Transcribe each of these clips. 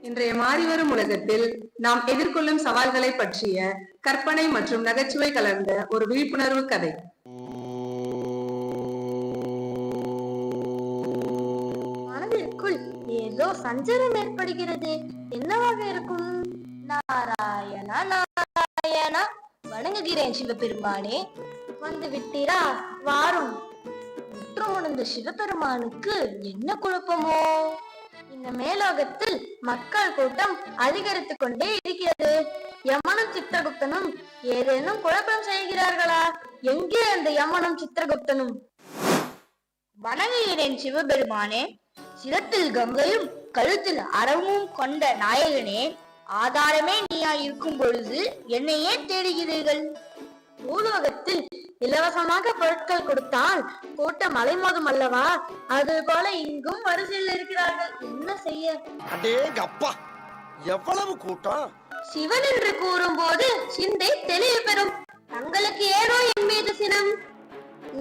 இன்றைய மாறிவரும் உலகத்தில் நாம் எதிர்கொள்ளும் சவால்களை பற்றிய கற்பனை மற்றும் நகைச்சுவை கலந்த ஒரு விழிப்புணர்வு கதை. மனதிற்குள் ஏதோ சஞ்சலம் ஏற்படுகிறது. என்னவாக இருக்கும்? நாராயணா நாராயணா, வணங்குகிறேன் சிவபெருமானே. வந்து விட்டீரா? வாரும். முற்றமுணர்ந்த சிவபெருமானுக்கு என்ன குழப்பமோ? இந்த மேலோகத்தில் மக்கள் கூட்டம் அதிகரித்துக் கொண்டே இருக்கிறது. யமனும் சித்திரகுப்தனும் ஏதேனும் குழப்பம் செய்கிறார்களா? எங்கே அந்த யமனும் சித்திரகுப்தனும்? வணங்குகிறேன் சிவபெருமானே. சிரத்தில் கங்கையும் கழுத்தில் அறமும் கொண்ட நாயகனே, ஆதாரமே நீயா இருக்கும் பொழுது என்னையே தேடுகிறீர்கள்? பூலோகத்தில் இலவசமாக பொருட்கள் கொடுத்தால் கூட்டம் அலைமோதும் அல்லவா? அது போல இங்கும் வரிசையில் இருக்கிறார்கள். என்ன செய்ய? அடேங்கப்பா, எவ்வளவு கூட்டம்! சிவன் என்று கூறும் போது சிந்தை தெளிவு பெறும். தங்களுக்கு ஏனோ என் மீது சினம்.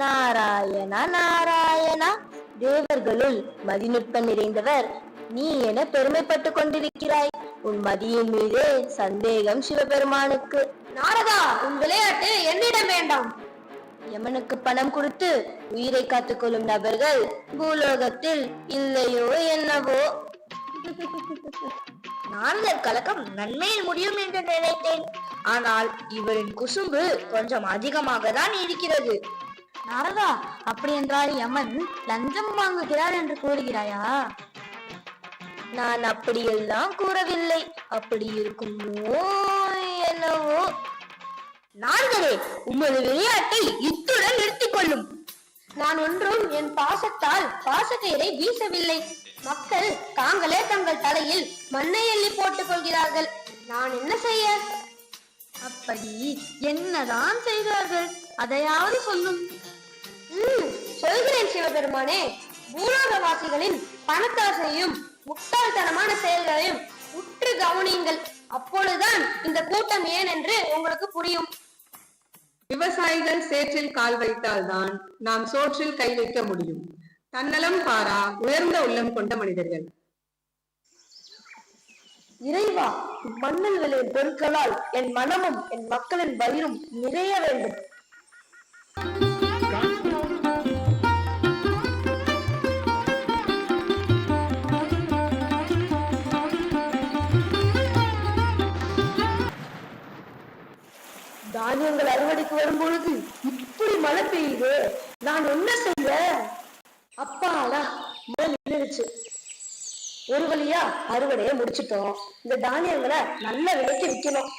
நாராயணா நாராயணா, தேவர்களுள் மதிநுட்பம் நிறைந்தவர் நீ என பெருமைப்பட்டு கொண்டிருக்கிறாய். உன் மதியின் மீது சந்தேகம் சிவபெருமானுக்கு. நாரதா, உன் விளையாட்டு என்னிடம் வேண்டாம். யமனுக்கு பணம் கொடுத்து உயிரை காத்துக் கொள்ளும் நபர்கள் பூலோகத்தில் இல்லையோ என்னவோ. நாரதர் கலக்கம் நன்மையில் முடியும் என்று நினைத்தேன். ஆனால் இவரின் குசும்பு கொஞ்சம் அதிகமாக தான் இருக்கிறது. நாரதா, அப்படி என்றால் யமன் லஞ்சம் வாங்குகிறார் என்று கூறுகிறாயா? நான் அப்படியெல்லாம் கூறவில்லை. அப்படி இருக்குமோ என்னவோ. நாரதரே, உமது விளையாட்டை இத்துடன் நிறுத்திக் கொள்ளும். நான் ஒன்றும் என் பாசத்தால் பாசக்கயிறை வீசவில்லை. மக்கள் தாங்களே தங்கள் தலையில் மண்ணை எள்ளி போட்டுக் கொள்கிறார்கள். நான் என்ன செய்ய? அப்படி என்னதான் செய்தார்கள்? அதையாவது சொல்லும். சொல்கிறேன் சிவபெருமானே. பூலோகவாசிகளின் பணத்தாசையும் முட்டாள்தனமான செயல்களையும் உற்று கவனியுங்கள். அப்பொழுதுதான் இந்த கூட்டம் ஏன் என்று உங்களுக்கு புரியும். விவசாயிகள் சேற்றில் கால் வைத்தால்தான் நாம் சோற்றில் கை வைக்க முடியும். தன்னலம் பாரா உயர்ந்த உள்ளம் கொண்ட மனிதர்கள். இறைவா, மண்ணில் விளையும் பொருட்களால் என் மனமும் என் மக்களின் வயிறும் நிறைய வேண்டும். தானியங்கள் அறுவடைக்கு வரும் பொழுது இப்படி மழை பெய்யுது. நான் என்ன செய்ய? அப்பாடா, மழை நின்றுச்சு. ஒரு வழியா அறுவடையை முடிச்சிட்டோம். இந்த தானியங்களை நல்ல விலைக்கு விற்கணும்.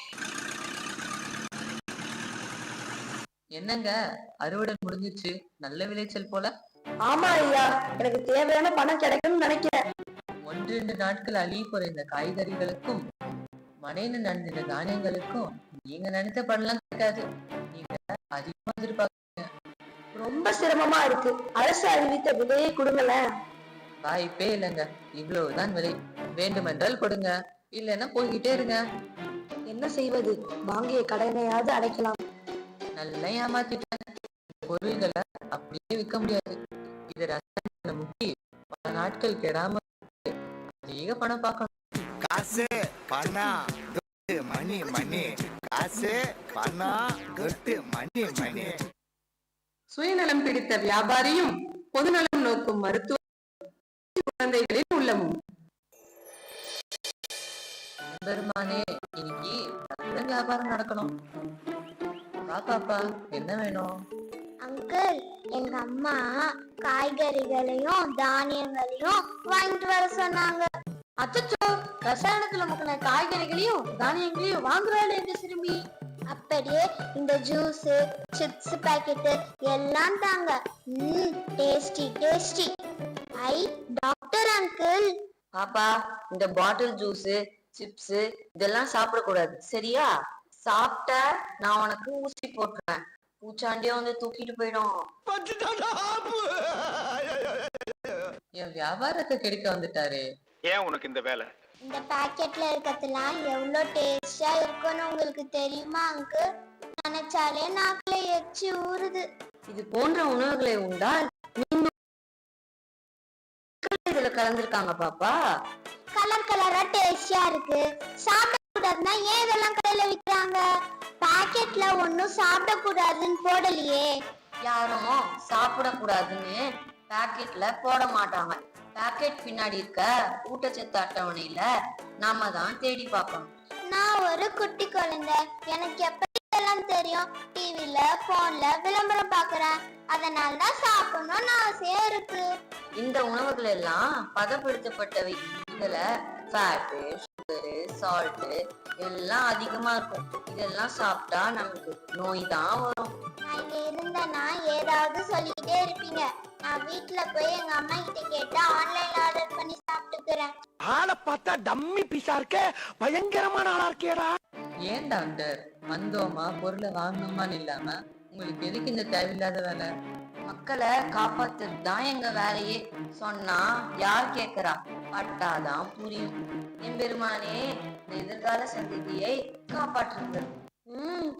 என்னங்க, அறுவடை முடிஞ்சிச்சு, நல்ல விளைச்சல் போல. ஆமா ஐயா, எனக்கு தேவையான பணம் கிடைக்கும்னு நினைக்கிறேன். 1-2 நாட்கள் அழிய போற இந்த காய்கறிகளுக்கும் மனையில நடந்த தானியங்களுக்கும் நீங்க நினைத்த பணம்லாம் கிடைக்காது. நீங்க அதிகமா எதிர்பார்க்க ரொம்ப சிரமமா இருக்கு. அரசு அறிவித்த விலையை கொடுங்களேன். வாய்ப்பே இல்லைங்க. இவ்வளவுதான் விலை. வேண்டுமென்றால் கொடுங்க, இல்லைன்னா போய்கிட்டே இருங்க. என்ன செய்வது? வாங்கிய கடனையாவது அடைக்கலாம். நல்லா ஏமாத்திட்டேன். பொருள்களை அப்படியே விற்க முடியாது. இதை ரசாயன முக்கி பல நாட்கள் கெடாம அதிக பணம் பார்க்கணும். காசு பணம் துட்டு மணி மணி, காசு பணம் துட்டு மணி மணி. சுயநலம் பிடித்த வியாபாரியும் பொதுநலம் நோக்கும் மருத்துவ குழந்தைகளின் உள்ளமும். பெருமானே, இன்னைக்கு நல்ல வியாபாரம் நடக்கணும். பாப்பா, என்ன வேணும்? அங்கிள், எங்க அம்மா காய்கறிகளையும் தானியங்களையும் வாங்கிட்டு வர சொன்னாங்க. அச்சோ, ரசாயனத்துல முக்கின காய்கறிகளையும் தானியங்களையும் வாங்குறாள் என்று சிறுமி. அப்படியே இந்த ஜூஸ் சிப்ஸ் பாக்கெட் எல்லாம் தாங்க. Tasty tasty. ஐ டாக்டர் அங்கிள். பாப்பா, இந்த பாட்டில் ஜூஸ் சிப்ஸ் இதெல்லாம் சாப்பிடக்கூடாது, சரியா? சாப்பிட்ட நான் உனக்கு ஊசி போட்டுருவேன். பூச்சாண்டியும் வந்து தூக்கிட்டு போயிடும். என் வியாபாரத்தை கெடுக்க வந்துட்டாரு. ஏன் உனக்கு இந்த வேலை? இந்த பாக்கெட்ல இருக்கிறதுலாம் எவ்வளவு டேஸ்டா இருக்கும்னு உங்களுக்கு தெரியுமா அங்கிள்? நினைச்சாலே நாக்குல எச்சி ஊறுது. இது போன்ற உணவுகளை உண்டால் இதுல கலந்துருக்காங்க பாப்பா. கலர் கலரா டேஸ்டியா இருக்கு. சாப்பிட கூடாதுன்னா ஏன் இதெல்லாம் கடையில விக்கிறாங்க? பாக்கெட்ல ஒன்னும் சாப்பிட கூடாதுன்னு போடலையே. யாரும் சாப்பிடக்கூடாதுன்னு பாக்கெட்ல போட மாட்டாங்க. பாக்கெட் பின்னாடி இருக்க ஊட்டச்சத்து அட்டவணையில நாம தான் தேடி பார்க்கணும். நான் ஒரு குட்டி குழந்தை, எனக்கு எப்படி எல்லாம் தெரியும்? டிவில போன்ல விளம்பரம் பாக்குறேன், அதனால தான் சாப்பிடணும்னு ஆசையா இருக்கு. இந்த உணவுகள் எல்லாம் பதப்படுத்தப்பட்டவை. இதுல ஃபேட்டு, சுகரு, சால்ட்டு எல்லாம் அதிகமா இருக்கும். இதெல்லாம் சாப்பிட்டா நமக்கு நோய் தான் வரும். நான் இங்க இருந்தேன்னா ஏதாவது சொல்லிட்டே இருப்பீங்க. நான் வீட்டுல போய் எங்க அம்மா கிட்ட கேட்டு ஆன்லைன்ல ஆர்டர் பண்ணி சாப்பிட்டுக்கிறேன். ஆளை பார்த்தா டம்மி பீஸா இருக்க, பயங்கரமான ஆளா இருக்கேடா. ஏன் டாக்டர் வந்தோமா பொருளை வாங்கணுமான்னு இல்லாம உங்களுக்கு எதுக்கு இந்த தேவையில்லாத வேலை? மக்களை காப்பாத்துறது தான் எங்க வேலையே. சொன்னா யார் கேக்குறா? பட்டாதான் புரியும். எம்பெருமானே இந்த எதிர்கால சந்ததியை காப்பாற்றுங்கள்.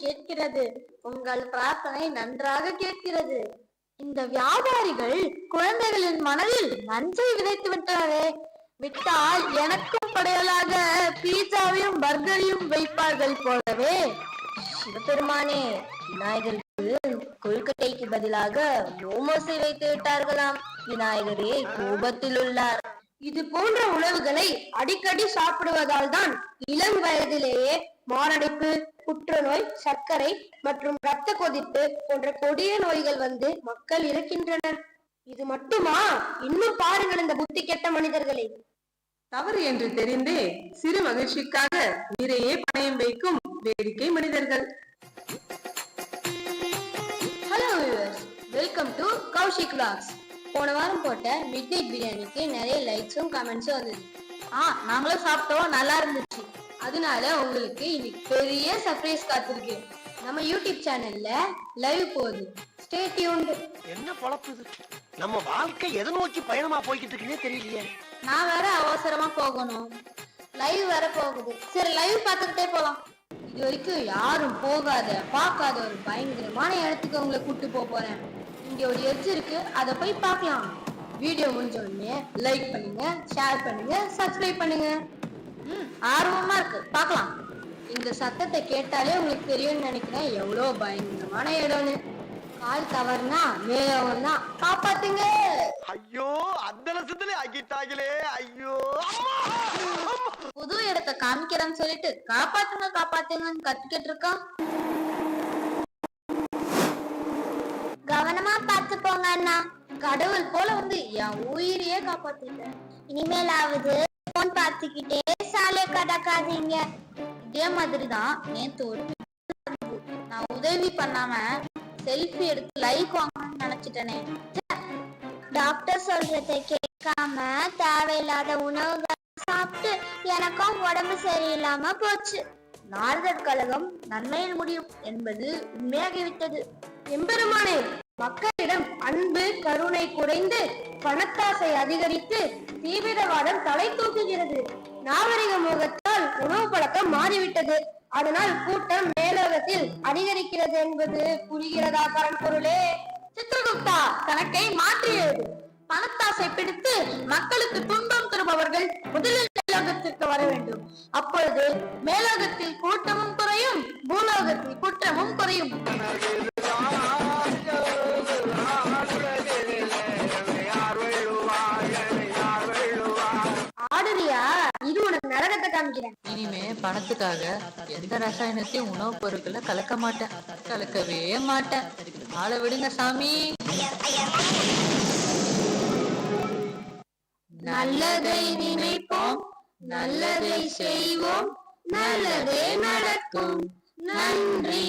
கேட்கிறது. உங்கள் பிரார்த்தனை நன்றாக கேட்கிறது. இந்த வியாபாரிகள் குழந்தைகளின் மனதில் நஞ்சை விதைத்து விட்டாரே. விட்டால் எனக்கும் படையலாக பீட்சாவையும் பர்கரையும் வைப்பார்கள் போலவே. சிவபெருமானே, விநாயகருக்கு கொழுக்கட்டைக்கு பதிலாக மோமோஸை வைத்து விட்டார்களாம். விநாயகரே கோபத்தில் உள்ளார். இது போன்ற உணவுகளை அடிக்கடி சாப்பிடுவதால் தான் இளம் வயதிலேயே மாரடைப்பு, புற்றுநோய், சர்க்கரை மற்றும் இரத்த கொதிப்பு போன்ற கொடிய நோய்கள் வந்து மக்கள் இறக்கின்றனர். இது மட்டுமா? இன்னும் பாருங்கள் இந்த புத்தி கெட்ட மனிதர்களை. தவறு என்று தெரிந்தே சிறு மகிழ்ச்சிக்காக உயிரையே பணயம் வைக்கும் வேடிக்கை மனிதர்கள். Hello viewers, welcome to Kaushik vlogs. போன வாரம் போட்ட மிட் நைட் பிரியாணிக்கு நிறைய லைக்ஸும் கமெண்ட்ஸும் வந்தது. நாங்களும் சாப்பிட்டோம், நல்லா இருந்துச்சு. அதனால உங்களுக்கு இன்னைக்கு பெரிய சர்ப்ரைஸ் காத்திருக்கு. நம்ம யூடியூப் சேனல்ல லைவ் போகுது. Stay tuned. என்ன பொழப்புது? நம்ம வாழ்க்கை எதை நோக்கி பயணமா போய்கிட்டு இருக்குன்னே தெரியலையே. நான் வேற அவசரமா போகணும், லைவ் வேற போகுது. சரி, லைவ் பார்த்துக்கிட்டே போலாம். இது வரைக்கும் யாரும் பார்க்காத ஒரு பயங்கரமான இடத்துக்கு உங்களை கூட்டு போறேன். இங்க ஒரு எட்ஜ் இருக்கு, அதை போய் பார்க்கலாம். வீடியோ முடிஞ்ச உடனே லைக் பண்ணுங்க, ஷேர் பண்ணுங்க, சப்ஸ்கிரைப் பண்ணுங்க. ஆர்வமா இருக்கு, பார்க்கலாம். இந்த சத்தத்தை கேட்டாலே உங்களுக்கு தெரியும்னு நினைக்கிறேன் எவ்வளவு பயங்கரமான இடம்னு. கால் தவறுனா மேலவன்னா காப்பாத்துங்க. ஐயோ, அந்த லட்சத்துல ஆகிட்டாங்களே. ஐயோ, புது இடத்தை காமிக்கிறேன்னு சொல்லிட்டு காப்பாத்துங்கன்னு கத்துக்கிட்டு இருக்கான். கவனமா பார்த்து போங்க அண்ணா. கடவுள் போல வந்து என் உயிரையே காப்பாத்திட்டேன். இனிமேலாவது போன் பார்த்துக்கிட்டே சாலை கடக்காதீங்க. இதே மாதிரிதான் நேத்து ஒரு நான் உதவி பண்ணாம செல்ஃபி எடுத்து லைக் வாங்கணும்னு நினைச்சிட்டேனே. டாக்டர் சொல்றதை கேட்காம தேவையில்லாத உணவுகள் சாப்பிட்டு எனக்கும் உடம்பு சரியில்லாம போச்சு. நாரதர் கழகம் நன்மையில் முடியும் என்பது உண்மையாகிவிட்டது. எம்பெருமானே, மக்களிடம் அன்பு கருணை குறைந்து பணத்தாசை அதிகரித்து தீவிரவாதம் தலை தூக்குகிறது. நாகரிக மோகத்தால் உணவு பழக்கம் மாறிவிட்டது. அதனால் கூட்டம் மேலோகத்தில் அதிகரிக்கிறது என்பது புரிகிறதா பரம்பொருளே? சித்திரகுப்தா, கணக்கை மாற்றியது. பணத்தாசை பிடித்து மக்களுக்கு துன்பம் தருபவர்கள் முதலில் மேலோகத்திற்கு வர வேண்டும். அப்பொழுது மேலோகத்தில் கூட்டமும் குறையும், பூலோகத்தில் குற்றமும் குறையும். ஆடுறியா? இது உனக்கு நரகத்தை காமிக்கிறேன். இனிமே பணத்துக்காக எந்த ரசாயனத்தையும் உணவுப் பொருட்களை கலக்கவே மாட்டேன். ஆளை விடுங்க சாமி. நல்லதை நினைப்போம், நல்லதை செய்வோம், நல்லதே நடக்கும். நன்றி.